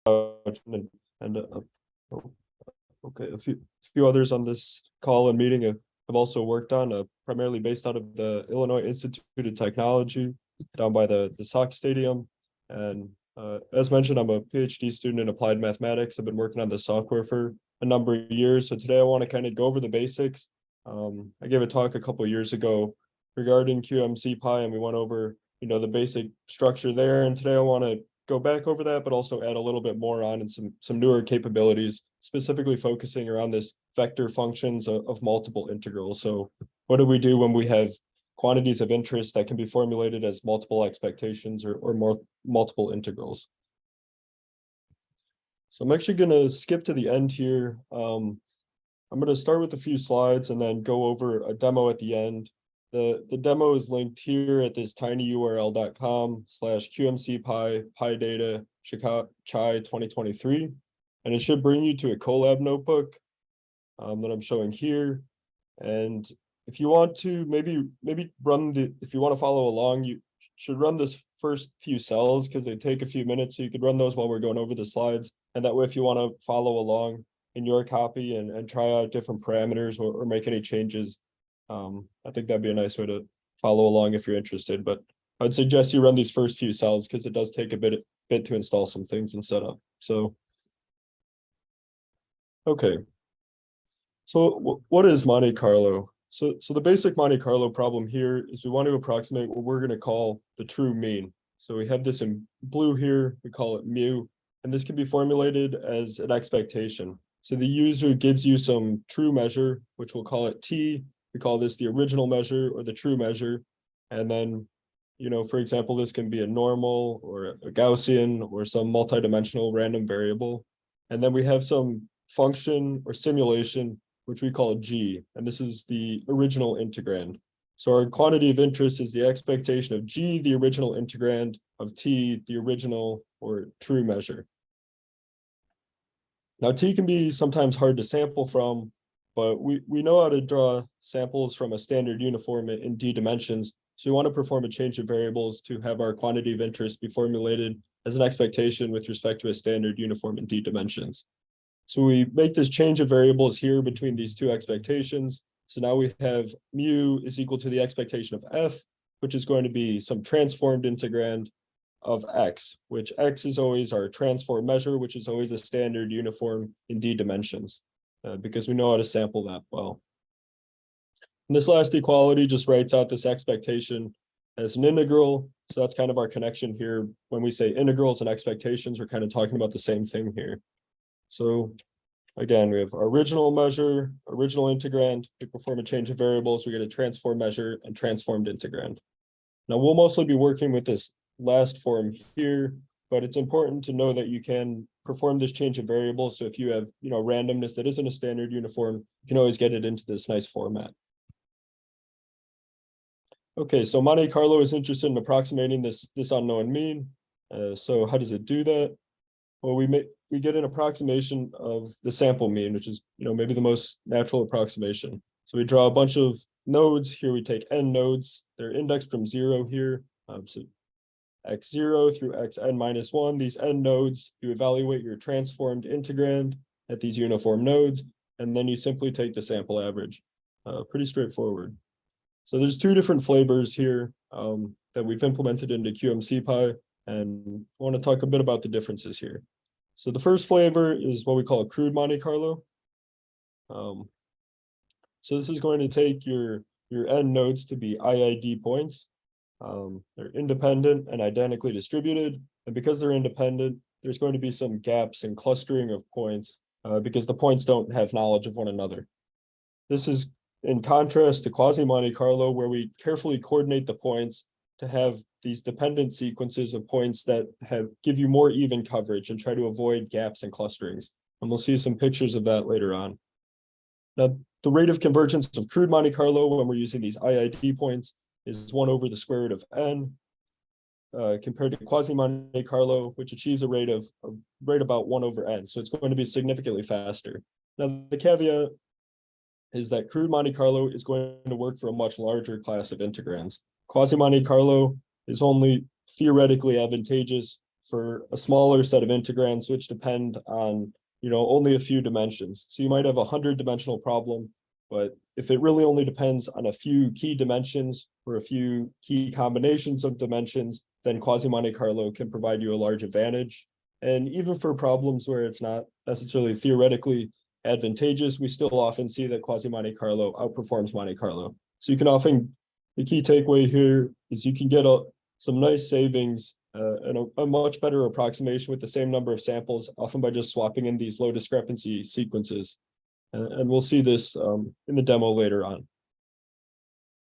and okay, a few others on this call and meeting have also worked on, primarily based out of the Illinois Institute of Technology down by the soccer stadium. And as mentioned, I'm a PhD student in applied mathematics. I've been working on this software for a number of years. So today I want to kind of go over the basics. I gave a talk a couple of years ago regarding QMCPy, and we went over, the basic structure there. And today I want to go back over that, but also add a little bit more on and some newer capabilities, specifically focusing around this vector functions of multiple integrals. So what do we do when we have quantities of interest that can be formulated as multiple expectations or more multiple integrals? So I'm actually going to skip to the end here. I'm going to start with a few slides and then go over a demo at the end. The demo is linked here at this tinyurl.com/QMCPy PyData Chai 2023. And it should bring you to a Colab notebook that I'm showing here. And if you want to maybe run if you want to follow along, you should run this first few cells because they take a few minutes. So you could run those while we're going over the slides. And that way, if you want to follow along in your copy and try out different parameters or make any changes, I think that'd be a nice way to follow along if you're interested. But I'd suggest you run these first few cells because it does take a bit to install some things and set up. So, okay. So what is Monte Carlo? So the basic Monte Carlo problem here is we want to approximate what we're going to call the true mean. So we have this in blue here, we call it mu, and this can be formulated as an expectation. So the user gives you some true measure, which we'll call it t. We call this the original measure or the true measure. And then, for example, this can be a normal or a Gaussian or some multidimensional random variable. And then we have some function or simulation, which we call g, and this is the original integrand. So our quantity of interest is the expectation of g, the original integrand, of t, the original or true measure. Now t can be sometimes hard to sample from, but we know how to draw samples from a standard uniform in d dimensions. So we want to perform a change of variables to have our quantity of interest be formulated as an expectation with respect to a standard uniform in d dimensions. So we make this change of variables here between these two expectations. So now we have mu is equal to the expectation of f, which is going to be some transformed integrand of x, which x is always our transform measure, which is always a standard uniform in d dimensions, because we know how to sample that well. And this last equality just writes out this expectation as an integral. So that's kind of our connection here. When we say integrals and expectations, we're kind of talking about the same thing here. So again, we have our original measure, original integrand. We perform a change of variables. We get a transform measure and transformed integrand. Now we'll mostly be working with this last form here, but it's important to know that you can perform this change of variables. So if you have, randomness that isn't a standard uniform, you can always get it into this nice format. Okay, so Monte Carlo is interested in approximating this unknown mean. So how does it do that? Well, we get an approximation of the sample mean, which is, maybe the most natural approximation. So we draw a bunch of nodes. Here we take n nodes. They're indexed from 0 here. So x0 through xn minus 1. These n nodes, you evaluate your transformed integrand at these uniform nodes, and then you simply take the sample average. Pretty straightforward. So there's two different flavors here that we've implemented into QMCPy. And I want to talk a bit about the differences here. So the first flavor is what we call a crude Monte Carlo. So this is going to take your n nodes to be IID points. They're independent and identically distributed. And because they're independent, there's going to be some gaps in clustering of points because the points don't have knowledge of one another. This is in contrast to quasi-Monte Carlo, where we carefully coordinate the points to have these dependent sequences of points that give you more even coverage and try to avoid gaps and clusterings. And we'll see some pictures of that later on. Now, the rate of convergence of crude Monte Carlo when we're using these IID points is 1 over the square root of n, compared to quasi-Monte Carlo, which achieves a rate of right about 1 over n. So it's going to be significantly faster. Now, the caveat is that crude Monte Carlo is going to work for a much larger class of integrands. Quasi-Monte Carlo is only theoretically advantageous for a smaller set of integrands, which depend on, only a few dimensions. So you might have a 100-dimensional problem, but if it really only depends on a few key dimensions or a few key combinations of dimensions, then quasi-Monte Carlo can provide you a large advantage. And even for problems where it's not necessarily theoretically advantageous, we still often see that quasi-Monte Carlo outperforms Monte Carlo. So you can often, the key takeaway here is you can get some nice savings and a much better approximation with the same number of samples, often by just swapping in these low discrepancy sequences. And we'll see this in the demo later on.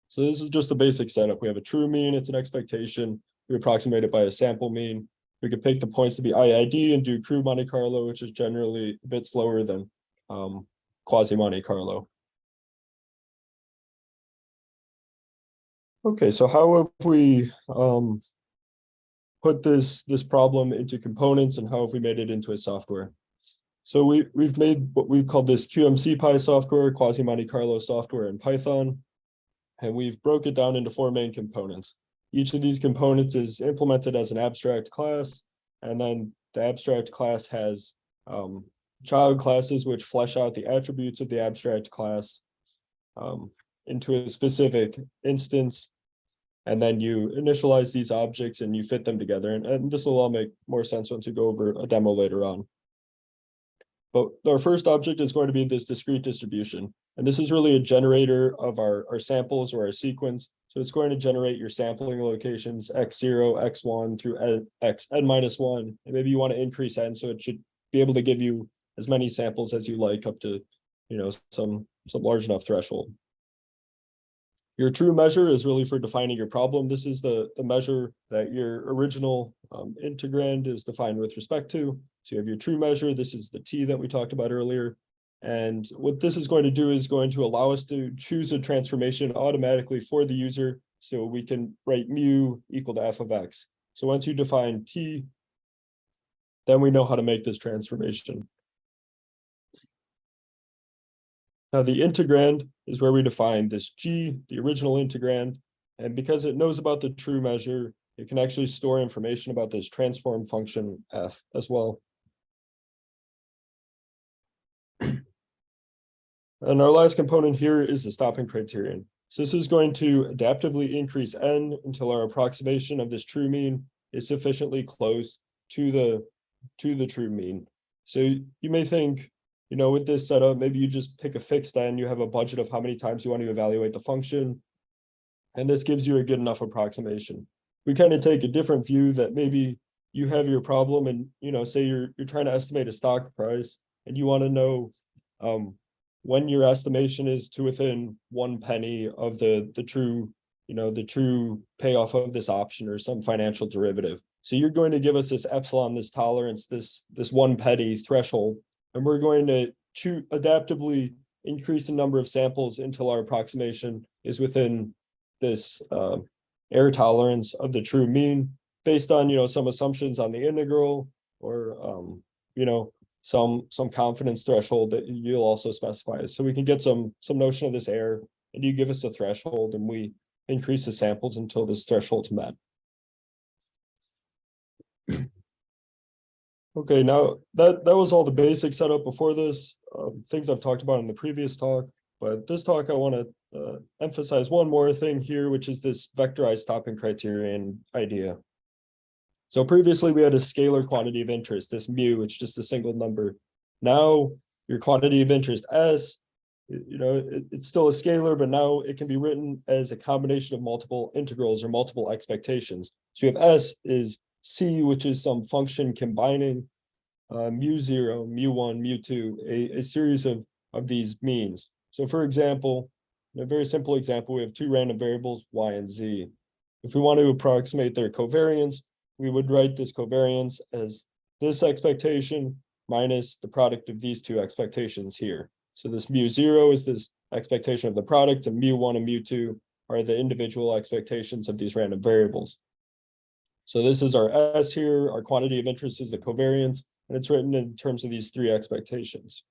So this is just the basic setup. We have a true mean, it's an expectation. We approximate it by a sample mean. We could pick the points to be IID and do crude Monte Carlo, which is generally a bit slower than quasi Monte Carlo. Okay, so how have we put this problem into components, and how have we made it into a software? So we've made what we call this QMCPy software, quasi Monte Carlo software in Python, and we've broke it down into 4 main components. Each of these components is implemented as an abstract class, and then the abstract class has child classes which flesh out the attributes of the abstract class into a specific instance. And then you initialize these objects and you fit them together. And this will all make more sense once you go over a demo later on. But our first object is going to be this discrete distribution. And this is really a generator of our samples or our sequence. So it's going to generate your sampling locations, x0, x1 through xn-1. And maybe you want to increase n, so it should be able to give you as many samples as you like up to, some large enough threshold. Your true measure is really for defining your problem. This is the measure that your original integrand is defined with respect to. So you have your true measure. This is the t that we talked about earlier. And what this is going to do is going to allow us to choose a transformation automatically for the user. So we can write mu equal to f of x. So once you define t, then we know how to make this transformation. Now the integrand is where we define this g, the original integrand, and because it knows about the true measure, it can actually store information about this transform function f as well. And our last component here is the stopping criterion. So this is going to adaptively increase n until our approximation of this true mean is sufficiently close to the true mean. So you may think, with this setup, maybe you just pick a fixed n, you have a budget of how many times you want to evaluate the function, and this gives you a good enough approximation. We kind of take a different view that maybe you have your problem and, say you're trying to estimate a stock price and you want to know when your estimation is to within 1 penny of the true, the true payoff of this option or some financial derivative. So you're going to give us this epsilon, this tolerance, this 1 penny threshold, and we're going to adaptively increase the number of samples until our approximation is within this error tolerance of the true mean, based on some assumptions on the integral or some confidence threshold that you'll also specify. So we can get some notion of this error, and you give us a threshold, and we increase the samples until this threshold's met. Okay, now that was all the basic setup before this, things I've talked about in the previous talk, but this talk I want to emphasize one more thing here, which is this vectorized stopping criterion idea. So previously we had a scalar quantity of interest, this mu, it's just a single number. Now your quantity of interest S, it's still a scalar, but now it can be written as a combination of multiple integrals or multiple expectations. So you have S is C, which is some function combining mu0, mu1, mu2, a series of these means. So for example, in a very simple example, we have 2 random variables, y and z. If we want to approximate their covariance, we would write this covariance as this expectation minus the product of these 2 expectations here. So this mu0 is this expectation of the product, and mu1 and mu2 are the individual expectations of these random variables. So this is our S here, our quantity of interest is the covariance, and it's written in terms of these 3 expectations.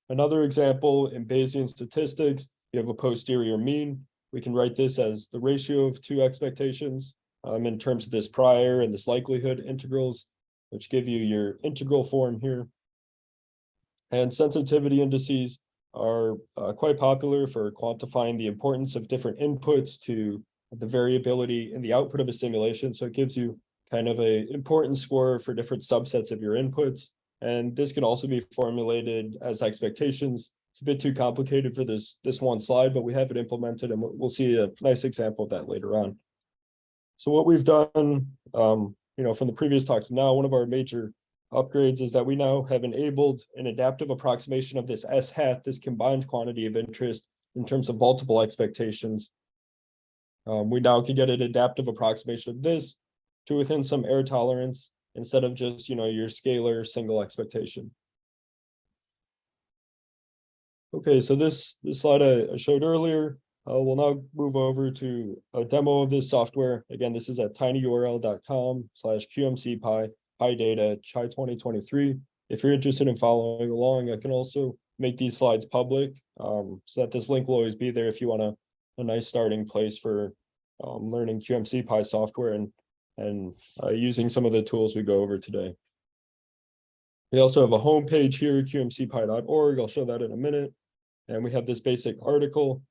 Another example, in Bayesian statistics, you have a posterior mean. We can write this as the ratio of 2 expectations. in terms of this prior and this likelihood integrals, which give you your integral form here. And sensitivity indices are quite popular for quantifying the importance of different inputs to the variability in the output of a simulation. So it gives you kind of a importance score for different subsets of your inputs. And this can also be formulated as expectations. It's a bit too complicated for this one slide, but we have it implemented, and we'll see a nice example of that later on. So what we've done, from the previous talk to now, one of our major upgrades is that we now have enabled an adaptive approximation of this S hat, this combined quantity of interest in terms of multiple expectations. We now can get an adaptive approximation of this to within some error tolerance instead of just, your scalar single expectation. Okay, so this slide I showed earlier, we'll now move over to a demo of this software. Again, this is at tinyurl.com/QMCPy, PyData, Chai 2023. If you're interested in following along, I can also make these slides public, so that this link will always be there if you want a nice starting place for learning QMCPy software and using some of the tools we go over today. We also have a homepage here, qmcpy.org. I'll show that in a minute. And we have this basic article,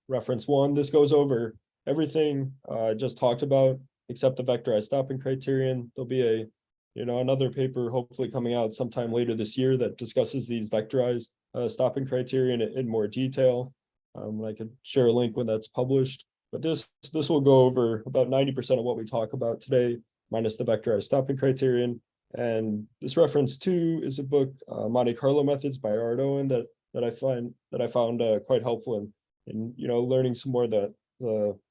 reference 1. This goes over everything I just talked about, except the vectorized stopping criterion. There'll be another paper hopefully coming out sometime later this year that discusses these vectorized stopping criterion in more detail. I could share a link when that's published. But this will go over about 90% of what we talk about today, minus the vectorized stopping criterion. And this reference 2 is a book, Monte Carlo Methods by Art Owen, that I found quite helpful in learning some more of the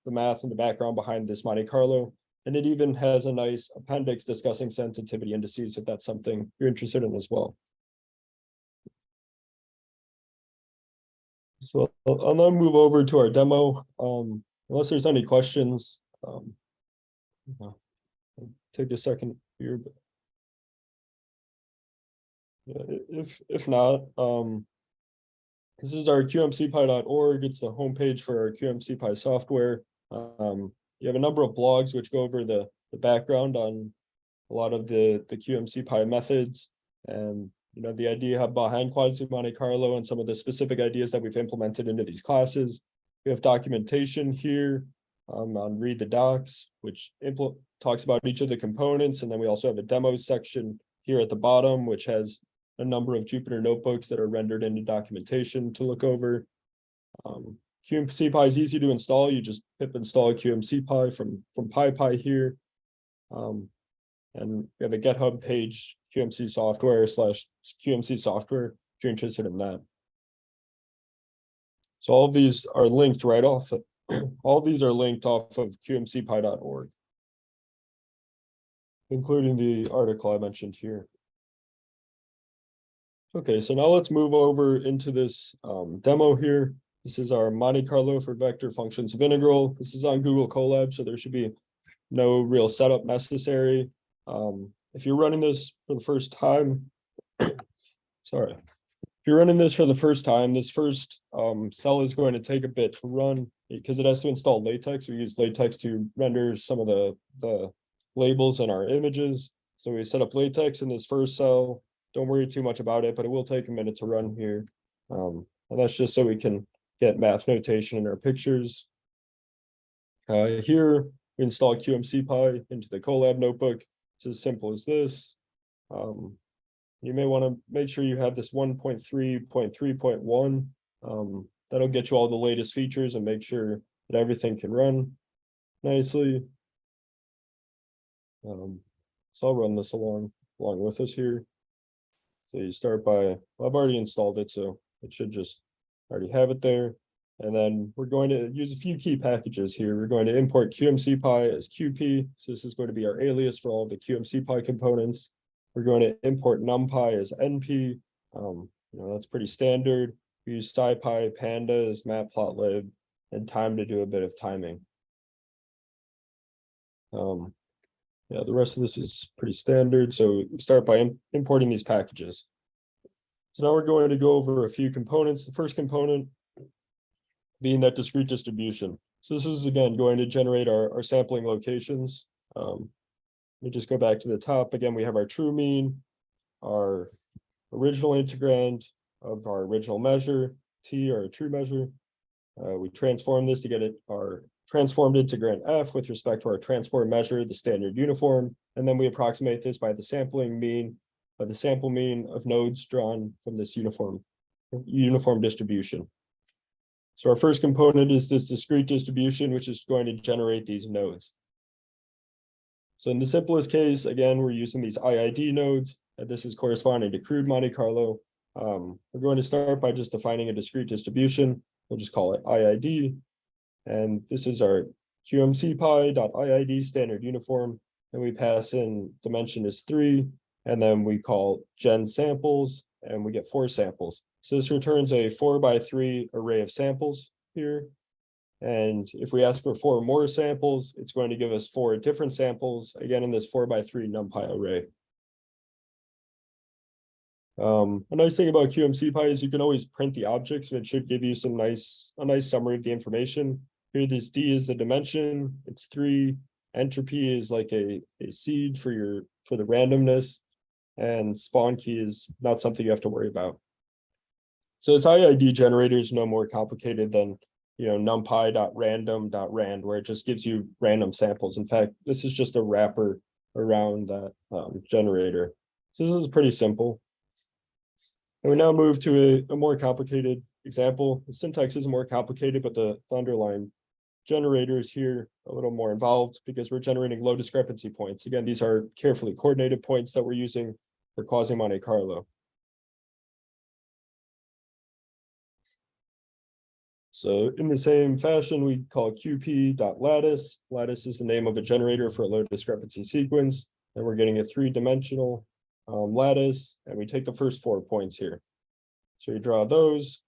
math and the background behind this Monte Carlo. And it even has a nice appendix discussing sensitivity indices if that's something you're interested in as well. So I'll now move over to our demo. Unless there's any questions, take a second here. But yeah, if not, this is our QMCPy.org. It's the homepage for our QMCPy software. You have a number of blogs which go over the background on a lot of the QMCPy methods and the idea behind quantitative Monte Carlo and some of the specific ideas that we've implemented into these classes. We have documentation here on Read the Docs, which talks about each of the components. And then we also have a demo section here at the bottom, which has a number of Jupyter notebooks that are rendered into documentation to look over. QMCPy is easy to install. You just pip install QMCPy from PyPy here. And we have a GitHub page, QMC software/QMC software, if you're interested in that. So all of these are linked right off. All these are linked off of QMCPy.org, including the article I mentioned here. Okay, so now let's move over into this demo here. This is our Monte Carlo for vector functions of integral. This is on Google Colab, so there should be no real setup necessary. If you're running this for the first time, sorry. If you're running this for the first time, this first cell is going to take a bit to run because it has to install LaTeX. We use LaTeX to render some of the labels in our images. So we set up LaTeX in this first cell. Don't worry too much about it, but it will take a minute to run here. And that's just so we can get math notation in our pictures. Here, we install QMCPy into the Colab notebook. It's as simple as this. You may want to make sure you have this 1.3.3.1. That'll get you all the latest features and make sure that everything can run nicely. So I'll run this along with us here. So you start by, well, I've already installed it, so it should just already have it there. And then we're going to use a few key packages here. We're going to import QMCPy as QP. So this is going to be our alias for all the QMCPy components. We're going to import NumPy as NP. That's pretty standard. We use SciPy, Pandas, Matplotlib, and time to do a bit of timing. Yeah, the rest of this is pretty standard. So we start by importing these packages. So now we're going to go over a few components. The first component being that discrete distribution. So this is again going to generate our sampling locations. Let me just go back to the top. Again, we have our true mean, our original integrand of our original measure, t, our true measure. We transform this to get it our transformed integrand f with respect to our transform measure, the standard uniform, and then we approximate this by the sampling mean, by the sample mean of nodes drawn from this uniform distribution. So our first component is this discrete distribution, which is going to generate these nodes. So in the simplest case, again, we're using these IID nodes, and this is corresponding to crude Monte Carlo. We're going to start by just defining a discrete distribution. We'll just call it IID. And this is our QMCPy.IID standard uniform. And we pass in dimension is 3, and then we call gen samples, and we get 4 samples. So this returns a 4x3 array of samples here. And if we ask for 4 more samples, it's going to give us 4 different samples, again, in this 4x3 NumPy array. A nice thing about QMCPy is you can always print the objects, and it should give you a nice summary of the information. Here, this D is the dimension, it's 3. Entropy is like a seed for the randomness, and spawn key is not something you have to worry about. So this IID generator is no more complicated than numpy.random.rand, where it just gives you random samples. In fact, this is just a wrapper around that generator. So this is pretty simple. And we now move to a more complicated example. The syntax is more complicated, but the underlying generator is here a little more involved because we're generating low discrepancy points. Again, these are carefully coordinated points that we're using for quasi Monte Carlo. So in the same fashion, we call qp.lattice. Lattice is the name of a generator for a low discrepancy sequence, and we're getting a 3-dimensional lattice, and we take the first 4 points here. So we draw those,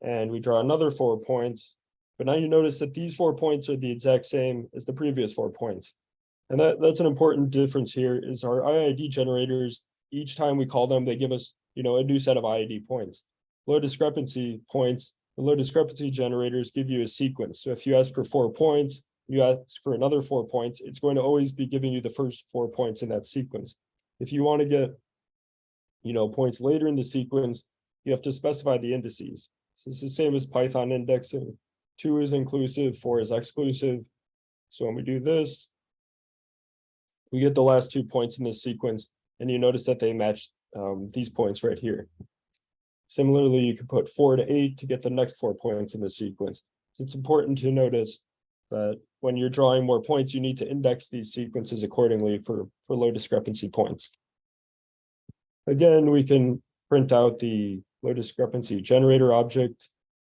and we draw another 4 points. But now you notice that these 4 points are the exact same as the previous 4 points. And that's an important difference here is our IID generators, each time we call them, they give us, a new set of IID points. Low discrepancy points, the low discrepancy generators give you a sequence. So if you ask for 4 points, you ask for another 4 points, it's going to always be giving you the first 4 points in that sequence. If you want to get, points later in the sequence, you have to specify the indices. So it's the same as Python indexing. 2 is inclusive, 4 is exclusive. So when we do this, we get the last 2 points in this sequence, and you notice that they match these points right here. Similarly, you can put 4 to 8 to get the next 4 points in the sequence. So it's important to notice that when you're drawing more points, you need to index these sequences accordingly for low discrepancy points. Again, we can print out the low discrepancy generator object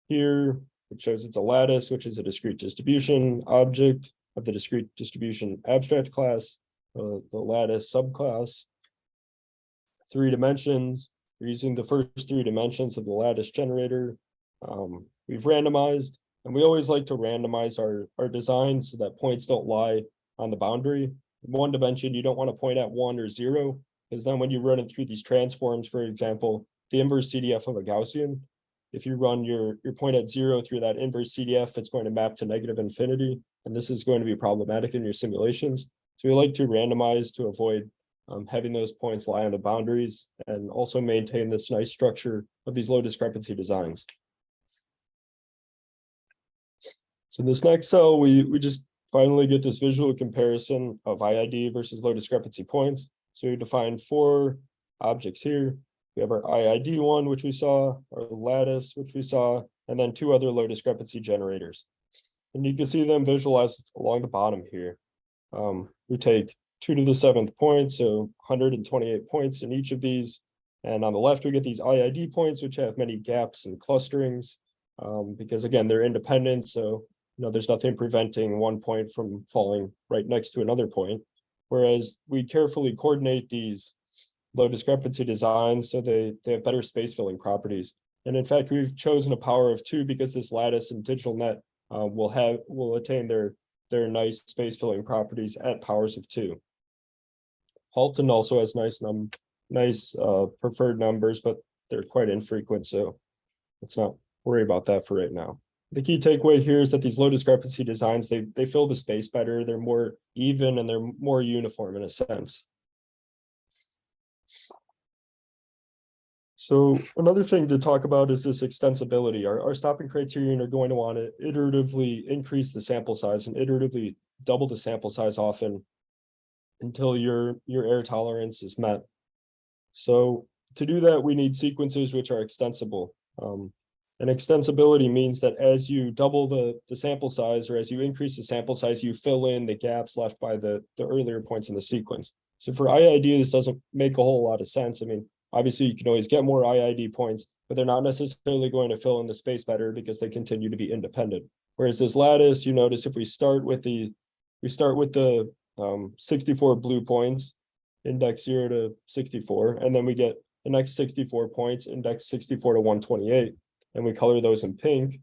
here. It shows it's a lattice, which is a discrete distribution object of the discrete distribution abstract class, the lattice subclass. 3 dimensions. We're using the first 3 dimensions of the lattice generator. We've randomized, and we always like to randomize our design so that points don't lie on the boundary. In 1 dimension, you don't want to point at 1 or 0, because then when you run it through these transforms, for example, the inverse CDF of a Gaussian, if you run your point at 0 through that inverse CDF, it's going to map to -infinity, and this is going to be problematic in your simulations. So we like to randomize to avoid having those points lie on the boundaries and also maintain this nice structure of these low discrepancy designs. So in this next cell, we just finally get this visual comparison of IID versus low discrepancy points. So we define 4 objects here. We have our IID one, which we saw, our lattice, which we saw, and then 2 other low discrepancy generators. And you can see them visualized along the bottom here. We take 2 to the 7th point, so 128 points in each of these. And on the left, we get these IID points, which have many gaps and clusterings, because again, they're independent. So, there's nothing preventing 1 point from falling right next to another point. Whereas we carefully coordinate these low discrepancy designs so they have better space filling properties. And in fact, we've chosen a power of 2 because this lattice and digital net will attain their nice space filling properties at powers of 2. Halton also has nice preferred numbers, but they're quite infrequent, so let's not worry about that for right now. the key takeaway here is that these low discrepancy designs, they fill the space better, they're more even, and they're more uniform in a sense. So another thing to talk about is this extensibility. Our stopping criterion are going to want to iteratively increase the sample size and iteratively double the sample size often until your error tolerance is met. So to do that, we need sequences which are extensible. And extensibility means that as you double the sample size, or as you increase the sample size, you fill in the gaps left by the earlier points in the sequence. So for IID, this doesn't make a whole lot of sense. I mean, obviously you can always get more IID points, but they're not necessarily going to fill in the space better because they continue to be independent. Whereas this lattice, you notice if we start with the 64 blue points, index 0 to 64, and then we get the next 64 points, index 64 to 128, and we color those in pink.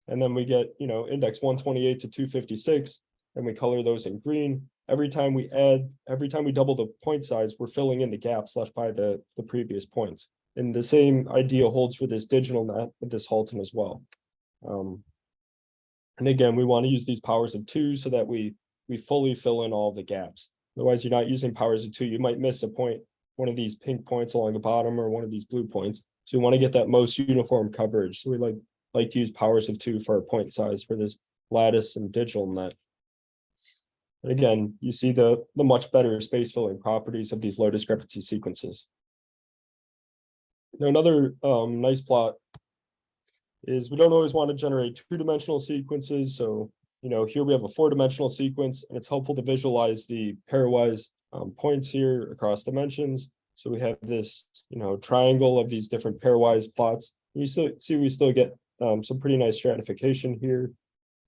And then we get, index 128 to 256, and we color those in green. Every time we double the point size, we're filling in the gaps left by the previous points. And the same idea holds for this digital net with this Halton as well. And again, we want to use these powers of 2 so that we fully fill in all the gaps. Otherwise, you're not using powers of 2. You might miss a point, one of these pink points along the bottom or one of these blue points. So we want to get that most uniform coverage. So we like to use powers of 2 for our point size for this lattice and digital net. And again, you see the much better space filling properties of these low discrepancy sequences. Now, another nice plot is we don't always want to generate 2-dimensional sequences. So, here we have a 4-dimensional sequence, and it's helpful to visualize the pairwise points here across dimensions. So we have this, triangle of these different pairwise plots. You we still get some pretty nice stratification here.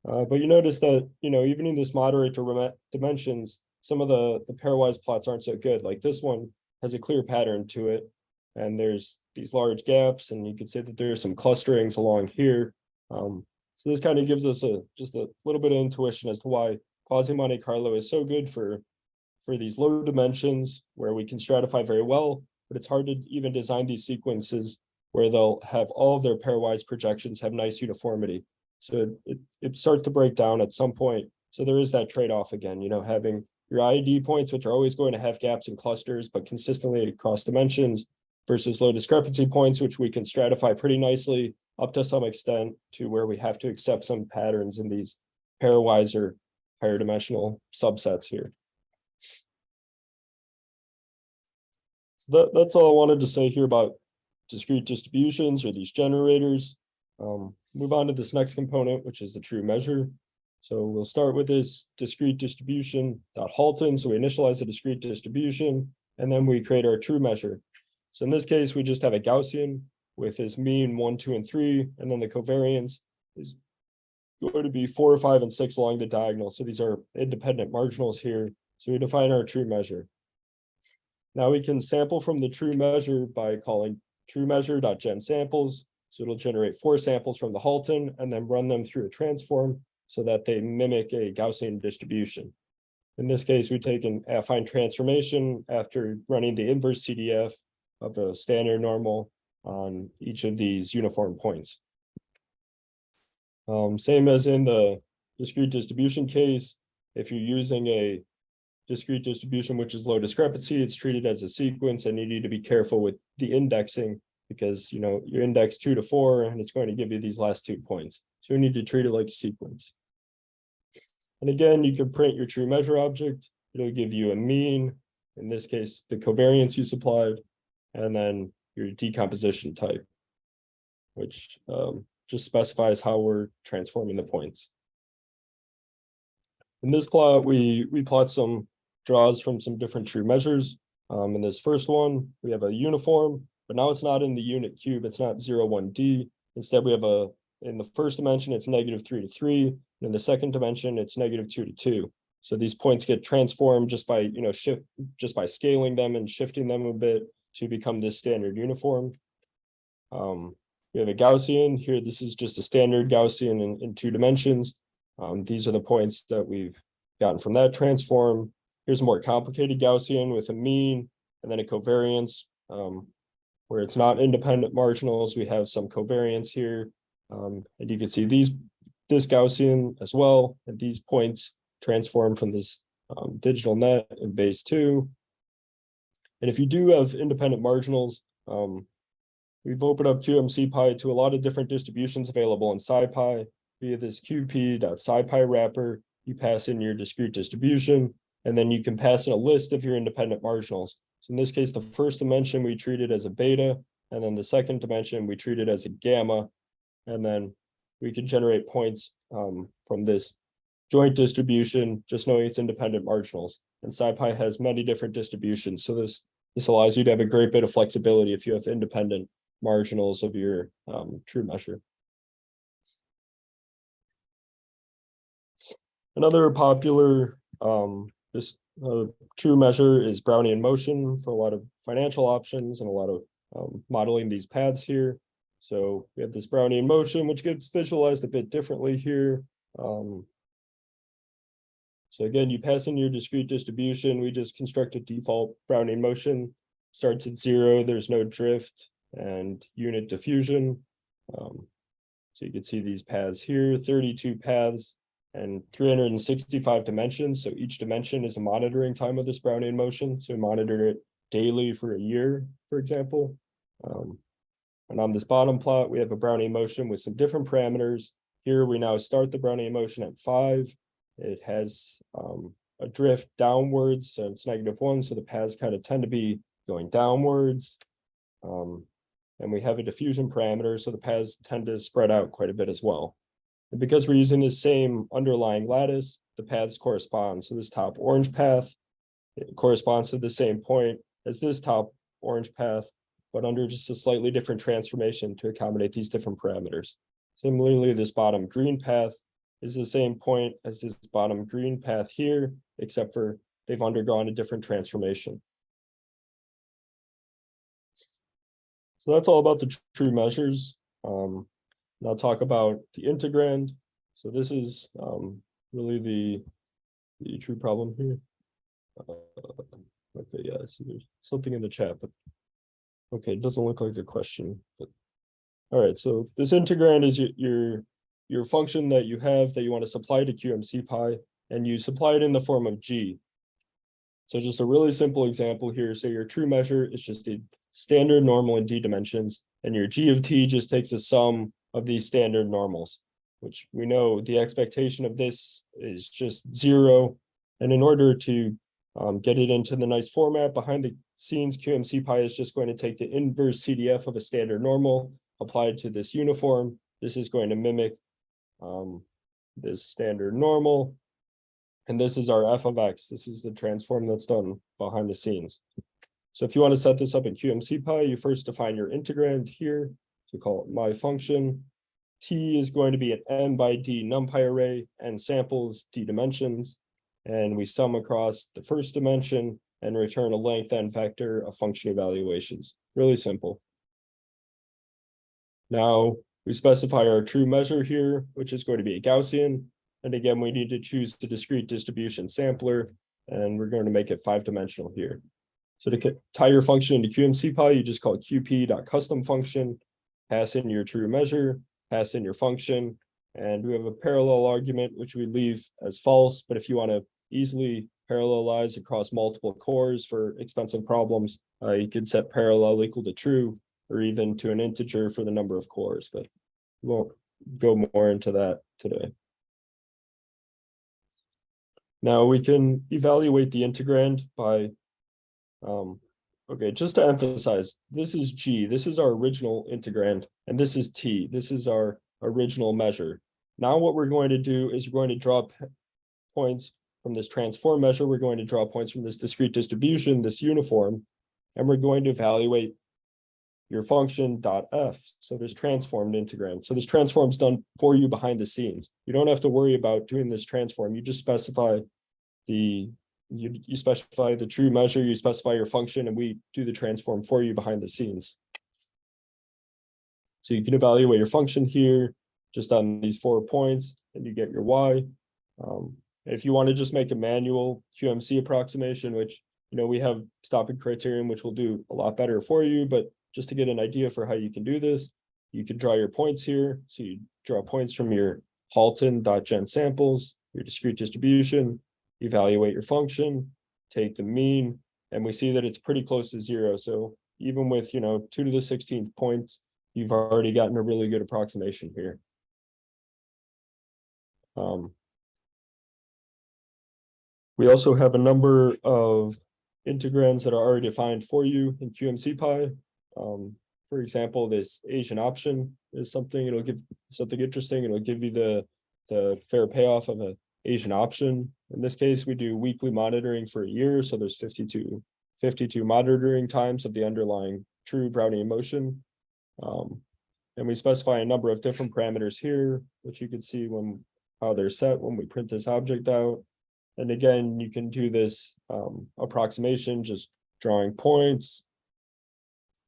But you notice that, even in this moderate to dimensions, some of the pairwise plots aren't so good. Like this one has a clear pattern to it, and there's these large gaps, and you can see that there's some clusterings along here. So this kind of gives us just a little bit of intuition as to why quasi-Monte Carlo is so good for these low dimensions where we can stratify very well, but it's hard to even design these sequences where they'll have all of their pairwise projections have nice uniformity. So it starts to break down at some point. So there is that trade-off again, having your IID points, which are always going to have gaps and clusters, but consistently across dimensions, versus low discrepancy points, which we can stratify pretty nicely up to some extent to where we have to accept some patterns in these pairwise or higher dimensional subsets here. That's all I wanted to say here about discrete distributions or these generators. Move on to this next component, which is the true measure. So we'll start with this discrete distribution .Halton. So we initialize a discrete distribution, and then we create our true measure. So in this case, we just have a Gaussian with its mean 1, 2, and 3, and then the covariance is going to be 4, 5, and 6 along the diagonal. So these are independent marginals here. So we define our true measure. Now we can sample from the true measure by calling true measure.genSamples. So it'll generate 4 samples from the Halton and then run them through a transform so that they mimic a Gaussian distribution. In this case, we take an affine transformation after running the inverse CDF of a standard normal on each of these uniform points. Same as in the discrete distribution case, if you're using a discrete distribution which is low discrepancy, it's treated as a sequence, and you need to be careful with the indexing because you index 2 to 4 and it's going to give you these last 2 points. So you need to treat it like a sequence. And again, you can print your true measure object. It'll give you a mean, in this case, the covariance you supplied, and then your decomposition type, which just specifies how we're transforming the points. In this plot, we plot some draws from some different true measures. In this first one, we have a uniform, but now it's not in the unit cube. It's not 0, 1D. Instead, we have in the first dimension, it's -3 to 3. In the second dimension, it's -2 to 2. So these points get transformed just by, just by scaling them and shifting them a bit to become this standard uniform. We have a Gaussian here. This is just a standard Gaussian in 2 dimensions. These are the points that we've gotten from that transform. Here's a more complicated Gaussian with a mean and then a covariance where it's not independent marginals. We have some covariance here, And you can see this Gaussian as well, and these points transform from this digital net in base 2. And if you do have independent marginals, we've opened up QMCPy to a lot of different distributions available in SciPy via this qp.scipy wrapper. You pass in your discrete distribution, and then you can pass in a list of your independent marginals. So in this case, the first dimension we treated as a beta, and then the second dimension we treated as a gamma, and then we can generate points from this joint distribution, just knowing it's independent marginals. And SciPy has many different distributions, so this allows you to have a great bit of flexibility if you have independent marginals of your true measure. Another popular true measure is Brownian motion for a lot of financial options and a lot of modeling these paths here. So we have this Brownian motion, which gets visualized a bit differently here. So again, you pass in your discrete distribution. We just construct a default Brownian motion, starts at 0, there's no drift and unit diffusion. So you can see these paths here, 32 paths and 365 dimensions. So each dimension is a monitoring time of this Brownian motion. So we monitor it daily for a year, for example. And on this bottom plot, we have a Brownian motion with some different parameters. Here we now start the Brownian motion at 5. It has a drift downwards, so it's -1, so the paths kind of tend to be going downwards. And we have a diffusion parameter, so the paths tend to spread out quite a bit as well. And because we're using the same underlying lattice, the paths correspond. So this top orange path, it corresponds to the same point as this top orange path, but under just a slightly different transformation to accommodate these different parameters. Similarly, this bottom green path is the same point as this bottom green path here, except for they've undergone a different transformation. So that's all about the true measures. And I'll talk about the integrand. So this is really the true problem here. Okay, yeah, so there's something in the chat, but okay, it doesn't look like a question. But all right, so this integrand is your function that you have that you want to supply to QMCPy, and you supply it in the form of G. So just a really simple example here. So your true measure is just a standard normal in D dimensions, and your G of T just takes the sum of these standard normals, which we know the expectation of this is just 0. And in order to get it into the nice format behind the scenes, QMCPy is just going to take the inverse CDF of a standard normal, apply it to this uniform. This is going to mimic this standard normal. And this is our f of x. This is the transform that's done behind the scenes. So if you want to set this up in QMCPy, you first define your integrand here. So call it my function. T is going to be an n by d numpy array, and samples d dimensions. And we sum across the first dimension and return a length n vector of function evaluations. Really simple. Now we specify our true measure here, which is going to be a Gaussian. And again, we need to choose the discrete distribution sampler, and we're going to make it 5-dimensional here. So to tie your function into QMCPy, you just call it qp.custom function, pass in your true measure, pass in your function, and we have a parallel argument, which we leave as false. But if you want to easily parallelize across multiple cores for expensive problems, you could set parallel equal to true, or even to an integer for the number of cores, but we won't go more into that today. Now we can evaluate the integrand by, okay, just to emphasize, this is G, this is our original integrand, and this is T, this is our original measure. Now what we're going to do is we're going to draw points from this transform measure, we're going to draw points from this discrete distribution, this uniform, and we're going to evaluate your function dot f. So this transformed integrand. So this transform's done for you behind the scenes. You don't have to worry about doing this transform. You just specify you specify the true measure, you specify your function, and we do the transform for you behind the scenes. So you can evaluate your function here just on these 4 points, and you get your y. If you want to just make a manual QMC approximation, which we have stopping criterion, which will do a lot better for you, but just to get an idea for how you can do this, you could draw your points here. So you draw points from your Halton.gen samples, your discrete distribution, evaluate your function, take the mean, and we see that it's pretty close to 0. So even with, 2 to the 16th points, you've already gotten a really good approximation here. We also have a number of integrands that are already defined for you in QMCPy. For example, this Asian option is something, it'll give something interesting. It'll give you the fair payoff of an Asian option. In this case, we do weekly monitoring for a year. So there's 52 monitoring times of the underlying true Brownian motion. And we specify a number of different parameters here, which you can see how they're set when we print this object out. And again, you can do this approximation, just drawing points,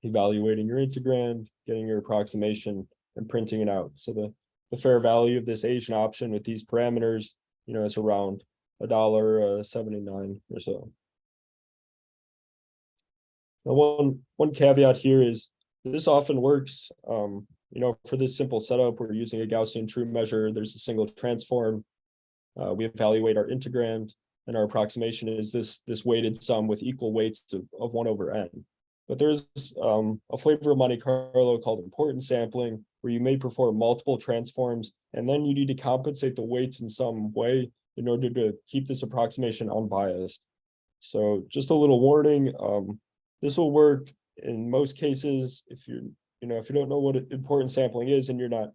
evaluating your integrand, getting your approximation, and printing it out. So the fair value of this Asian option with these parameters, it's around $1.79 or so. Now, one caveat here is this often works. For this simple setup, we're using a Gaussian true measure. There's a single transform. We evaluate our integrand, and our approximation is this weighted sum with equal weights of 1 over n. But there's a flavor of Monte Carlo called importance sampling, where you may perform multiple transforms, and then you need to compensate the weights in some way in order to keep this approximation unbiased. So just a little warning, this will work in most cases if you don't know what importance sampling is, and you're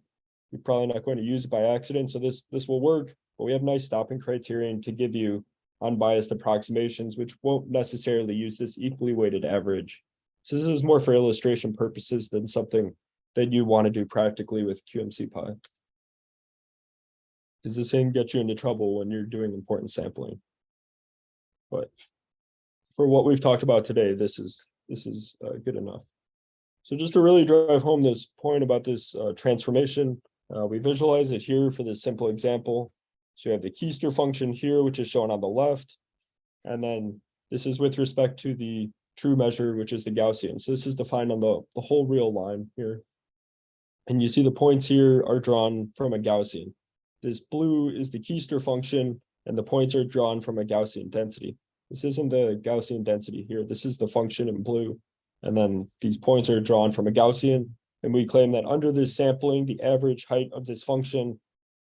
probably not going to use it by accident. So this will work, but we have nice stopping criterion to give you unbiased approximations, which won't necessarily use this equally weighted average. So this is more for illustration purposes than something that you want to do practically with QMCPy. Because this can get you into trouble when you're doing importance sampling. But for what we've talked about today, this is good enough. So just to really drive home this point about this transformation, we visualize it here for this simple example. So you have the Keister function here, which is shown on the left. And then this is with respect to the true measure, which is the Gaussian. So this is defined on the whole real line here. And you see the points here are drawn from a Gaussian. This blue is the Keister function, and the points are drawn from a Gaussian density. This isn't the Gaussian density here. This is the function in blue. And then these points are drawn from a Gaussian. And we claim that under this sampling, the average height of this function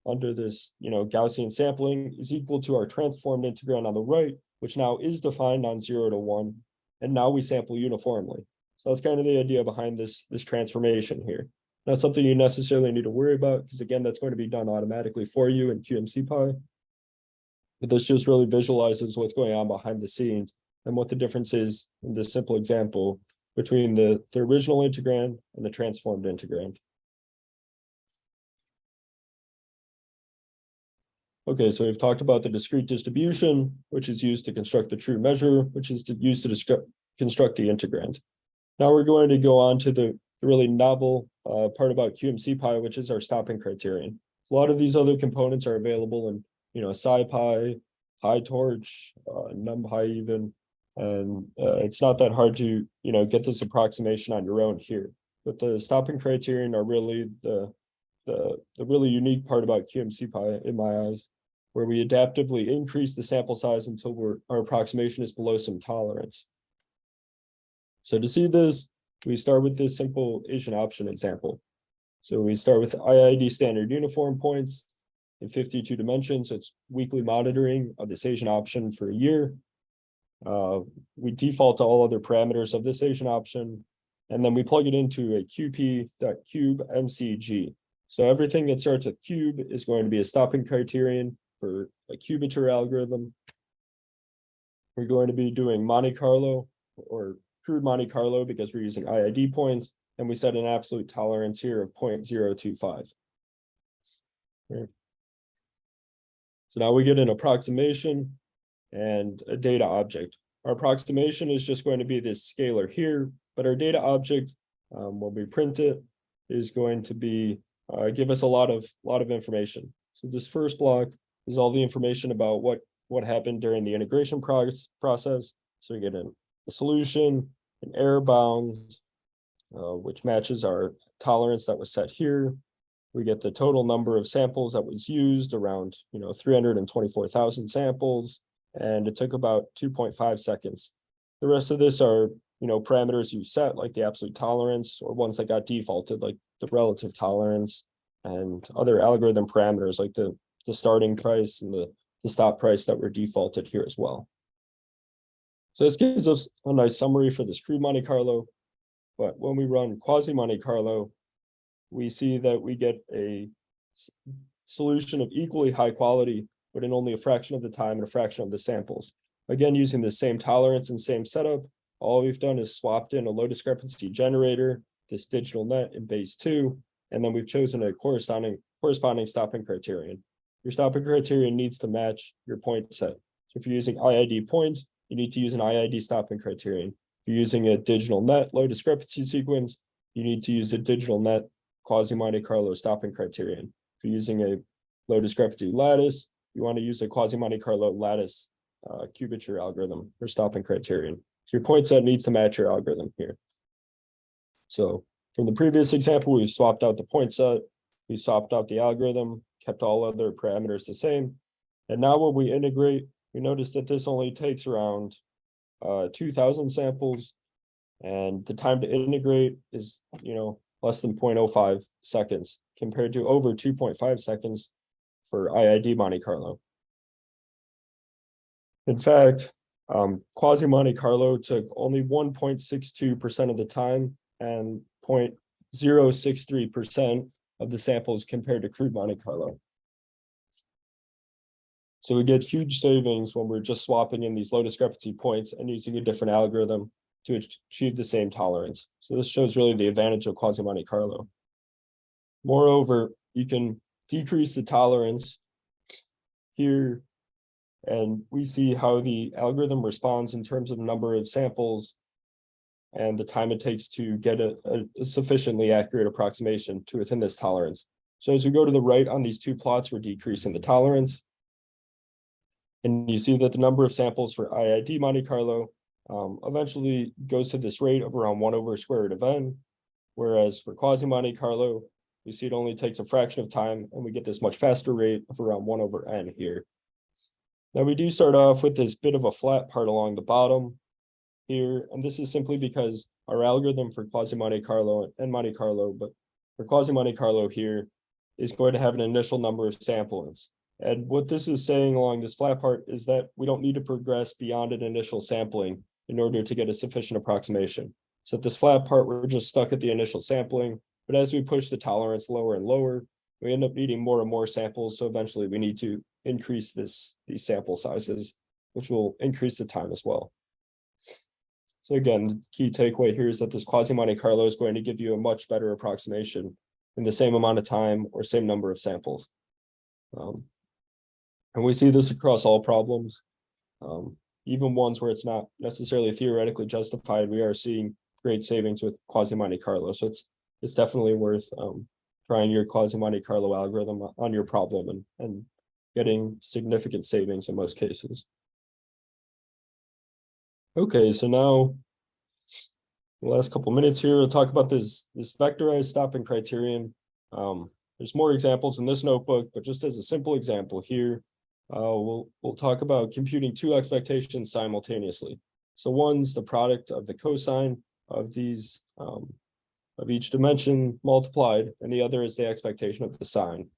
under this, Gaussian sampling is equal to our transformed integrand on the right, which now is defined on 0 to 1. And now we sample uniformly. So that's kind of the idea behind this transformation here. Not something you necessarily need to worry about, because again, that's going to be done automatically for you in QMCPy. But this just really visualizes what's going on behind the scenes and what the difference is in this simple example between the original integrand and the transformed integrand. Okay, so we've talked about the discrete distribution, which is used to construct the true measure, which is used to construct the integrand. Now we're going to go on to the really novel part about QMCPy, which is our stopping criterion. A lot of these other components are available in, SciPy, PyTorch, NumPy even, and it's not that hard to, get this approximation on your own here. But the stopping criterion are really the really unique part about QMCPy in my eyes, where we adaptively increase the sample size until our approximation is below some tolerance. So to see this, we start with this simple Asian option example. So we start with IID standard uniform points in 52 dimensions. So it's weekly monitoring of this Asian option for a year. We default to all other parameters of this Asian option, and then we plug it into a QP.CubeMCG. So everything that starts with cube is going to be a stopping criterion for a cubature algorithm. We're going to be doing Monte Carlo or crude Monte Carlo because we're using IID points, and we set an absolute tolerance here of 0.025. Okay. So now we get an approximation and a data object. Our approximation is just going to be this scalar here, but our data object, when we print it, is going to be give us a lot of information. So this first block is all the information about what happened during the integration process. So we get a solution, an error bound, which matches our tolerance that was set here. We get the total number of samples that was used, around 324,000 samples, and it took about 2.5 seconds. The rest of this are parameters you set, like the absolute tolerance, or ones that got defaulted, like the relative tolerance, and other algorithm parameters like the starting price and the stop price that were defaulted here as well. So this gives us a nice summary for this crude Monte Carlo. But when we run quasi Monte Carlo, we see that we get a solution of equally high quality, but in only a fraction of the time and a fraction of the samples. Again, using the same tolerance and same setup, all we've done is swapped in a low discrepancy generator, this digital net in base 2, and then we've chosen a corresponding stopping criterion. Your stopping criterion needs to match your point set. So if you're using IID points, you need to use an IID stopping criterion. If you're using a digital net low discrepancy sequence, you need to use a digital net quasi Monte Carlo stopping criterion. If you're using a low discrepancy lattice, you want to use a quasi Monte Carlo lattice cubature algorithm for stopping criterion. So your point set needs to match your algorithm here. So from the previous example, we swapped out the point set, we swapped out the algorithm, kept all other parameters the same. And now when we integrate, we notice that this only takes around 2,000 samples, and the time to integrate is less than 0.05 seconds compared to over 2.5 seconds for IID Monte Carlo. In fact, quasi Monte Carlo took only 1.62% of the time and 0.063% of the samples compared to crude Monte Carlo. So we get huge savings when we're just swapping in these low discrepancy points and using a different algorithm to achieve the same tolerance. So this shows really the advantage of quasi Monte Carlo. Moreover, you can decrease the tolerance here, and we see how the algorithm responds in terms of number of samples and the time it takes to get a sufficiently accurate approximation to within this tolerance. So as we go to the right on these two plots, we're decreasing the tolerance. And you see that the number of samples for IID Monte Carlo eventually goes to this rate of around 1/square root of n, whereas for quasi Monte Carlo, we see it only takes a fraction of time, and we get this much faster rate of around 1/n here. Now we do start off with this bit of a flat part along the bottom here, and this is simply because our algorithm for quasi Monte Carlo and Monte Carlo, but for quasi Monte Carlo here, is going to have an initial number of samples. And what this is saying along this flat part is that we don't need to progress beyond an initial sampling in order to get a sufficient approximation. So at this flat part, we're just stuck at the initial sampling, but as we push the tolerance lower and lower, we end up needing more and more samples. So eventually we need to increase these sample sizes, which will increase the time as well. So again, the key takeaway here is that this quasi Monte Carlo is going to give you a much better approximation in the same amount of time or same number of samples. And we see this across all problems, even ones where it's not necessarily theoretically justified. We are seeing great savings with quasi Monte Carlo. So it's definitely worth trying your quasi Monte Carlo algorithm on your problem and getting significant savings in most cases. Okay, so now the last couple minutes here, we'll talk about this vectorized stopping criterion. There's more examples in this notebook, but just as a simple example here, we'll talk about computing two expectations simultaneously. So one's the product of the cosine of these of each dimension multiplied, and the other is the expectation of the sine.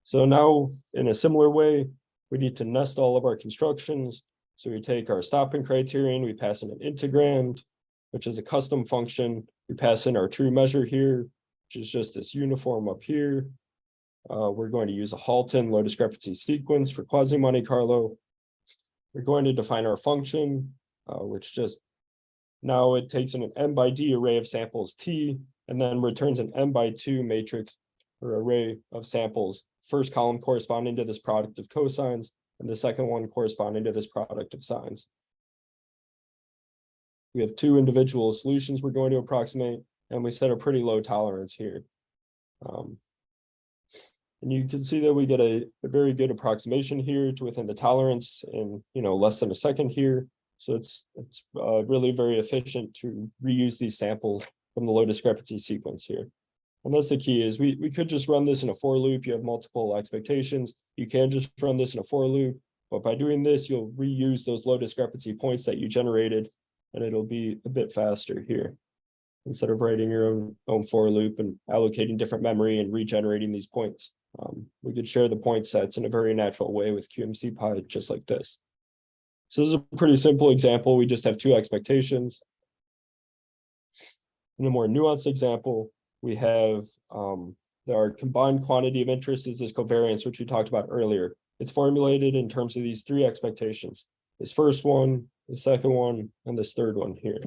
So now, in a similar way, we need to nest all of our constructions. So we take our stopping criterion, we pass in an integrand, which is a custom function. We pass in our true measure here, which is just this uniform up here. We're going to use a Halton low discrepancy sequence for quasi Monte Carlo. We're going to define our function, which just now it takes in an m by d array of samples t, and then returns an m by 2 matrix or array of samples, first column corresponding to this product of cosines, and the second one corresponding to this product of sines. We have two individual solutions we're going to approximate, and we set a pretty low tolerance here. And you can see that we get a very good approximation here to within the tolerance in less than a second here. So it's really very efficient to reuse these samples from the low discrepancy sequence here. And that's the key is we could just run this in a for loop. You have multiple expectations. You can just run this in a for loop, but by doing this, you'll reuse those low discrepancy points that you generated, and it'll be a bit faster here. Instead of writing your own for loop and allocating different memory and regenerating these points. We could share the point sets in a very natural way with QMCPy, just like this. So this is a pretty simple example. We just have two expectations. In a more nuanced example, we have our combined quantity of interest is this covariance, which we talked about earlier. It's formulated in terms of these three expectations. This first one, the second one, and this third one here.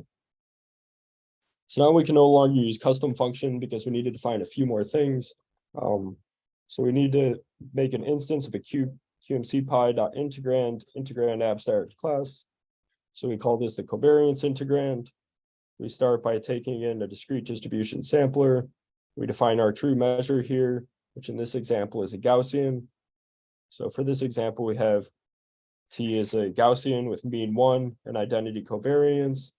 So now we can no longer use custom function because we need to define a few more things. So we need to make an instance of a QMCPy.integrand abstract class. So we call this the covariance integrand. We start by taking in a discrete distribution sampler. We define our true measure here, which in this example is a Gaussian. So for this example, we have T is a Gaussian with mean 1 and identity covariance.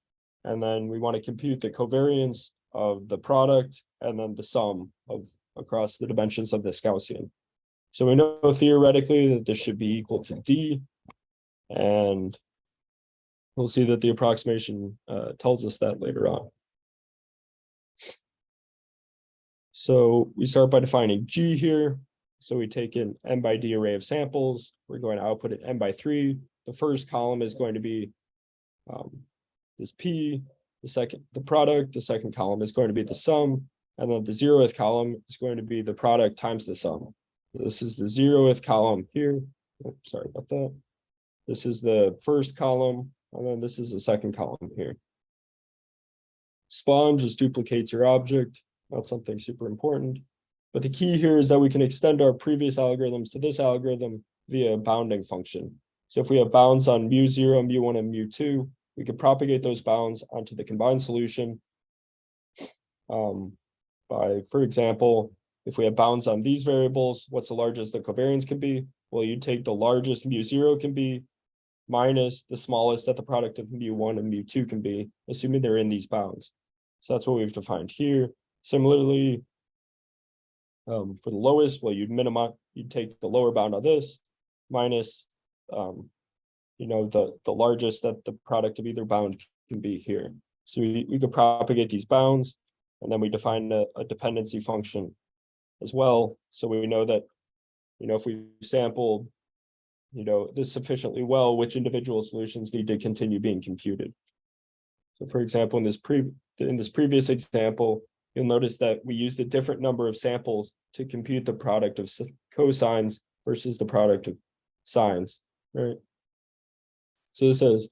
And then we want to compute the covariance of the product and then the sum of across the dimensions of this Gaussian. So we know theoretically that this should be equal to D, and we'll see that the approximation tells us that later on. So we start by defining G here. So we take an n by d array of samples. We're going to output it n by 3. The first column is going to be this P, the product, the second column is going to be the sum, and then the 0th column is going to be the product times the sum. This is the 0th column here. Oh, sorry about that. This is the first column, and then this is the second column here. Spawn just duplicates your object, not something super important. But the key here is that we can extend our previous algorithms to this algorithm via a bounding function. So if we have bounds on mu0, mu1, and mu2, we could propagate those bounds onto the combined solution by, for example, if we have bounds on these variables, what's the largest the covariance can be? Well, you take the largest mu0 can be minus the smallest that the product of mu1 and mu2 can be, assuming they're in these bounds. So that's what we've defined here. Similarly, for the lowest, well, you'd take the lower bound on this minus the largest that the product of either bound can be here. So we could propagate these bounds, and then we define a dependency function as well. So we know that, if we sample, this sufficiently well, which individual solutions need to continue being computed. So for example, in this previous example, you'll notice that we used a different number of samples to compute the product of cosines versus the product of sines, right? So this says,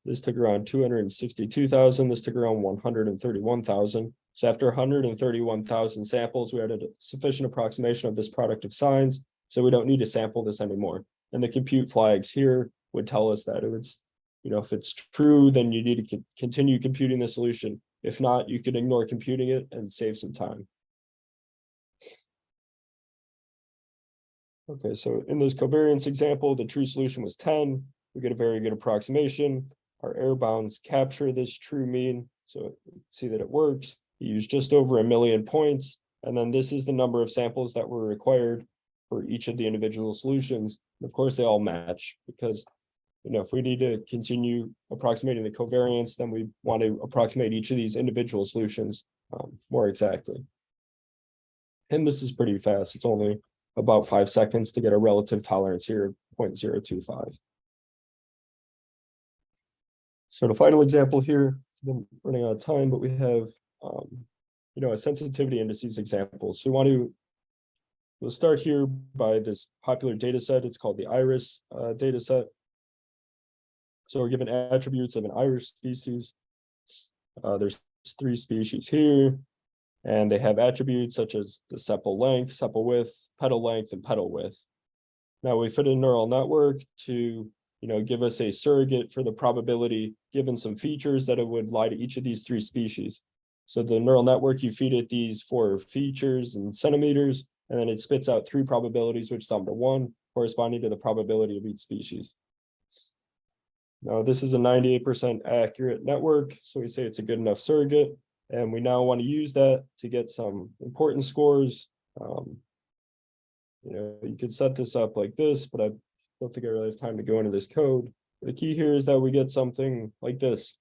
this took around 262,000, this took around 131,000. So after 131,000 samples, we had a sufficient approximation of this product of sines, so we don't need to sample this anymore. And the compute flags here would tell us that if it's true, then you need to continue computing the solution. If not, you could ignore computing it and save some time. Okay, so in this covariance example, the true solution was 10. We get a very good approximation. Our error bounds capture this true mean. So see that it works. You use just over 1 million points. And then this is the number of samples that were required for each of the individual solutions. And of course, they all match because if we need to continue approximating the covariance, then we want to approximate each of these individual solutions more exactly. And this is pretty fast. It's only about 5 seconds to get a relative tolerance here of 0.025. So the final example here, I'm running out of time, but we have a sensitivity indices example. So we'll start here by this popular data set. It's called the iris data set. So we're given attributes of an iris species. There's 3 species here, and they have attributes such as the sepal length, sepal width, petal length, and petal width. Now we fit a neural network to give us a surrogate for the probability given some features that it would lie to each of these 3 species. So the neural network, you feed it these 4 features in centimeters, and then it spits out 3 probabilities which sum to 1, corresponding to the probability of each species. Now this is a 98% accurate network, so we say it's a good enough surrogate, and we now want to use that to get some importance scores. You could set this up like this, but I don't think I really have time to go into this code. The key here is that we get something like this.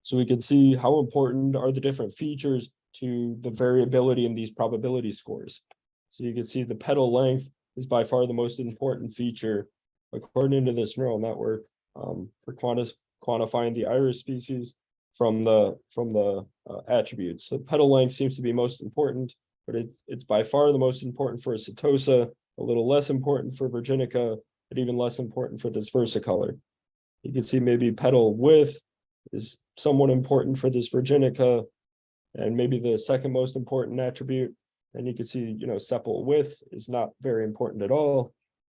So we can see how important are the different features to the variability in these probability scores. So you can see the petal length is by far the most important feature according to this neural network for quantifying the iris species from the attributes. So petal length seems to be most important, but it's by far the most important for Setosa, a little less important for Virginica, but even less important for this versicolor. You can see maybe petal width is somewhat important for this Virginica, and maybe the second most important attribute. And you can see, sepal width is not very important at all.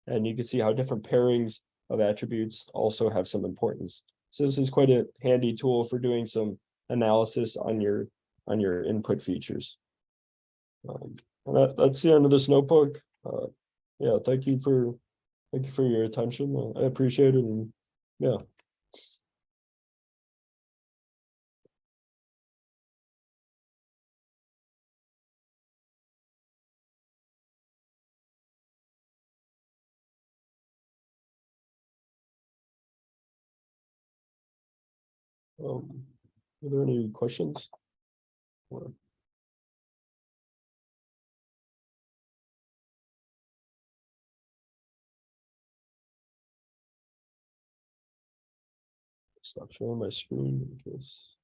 And you can see how different pairings of attributes also have some importance. So this is quite a handy tool for doing some analysis on your input features. That's the end of this notebook. Yeah, thank you for your attention. I appreciate it. And yeah. Are there any questions? Stop sharing my screen in case.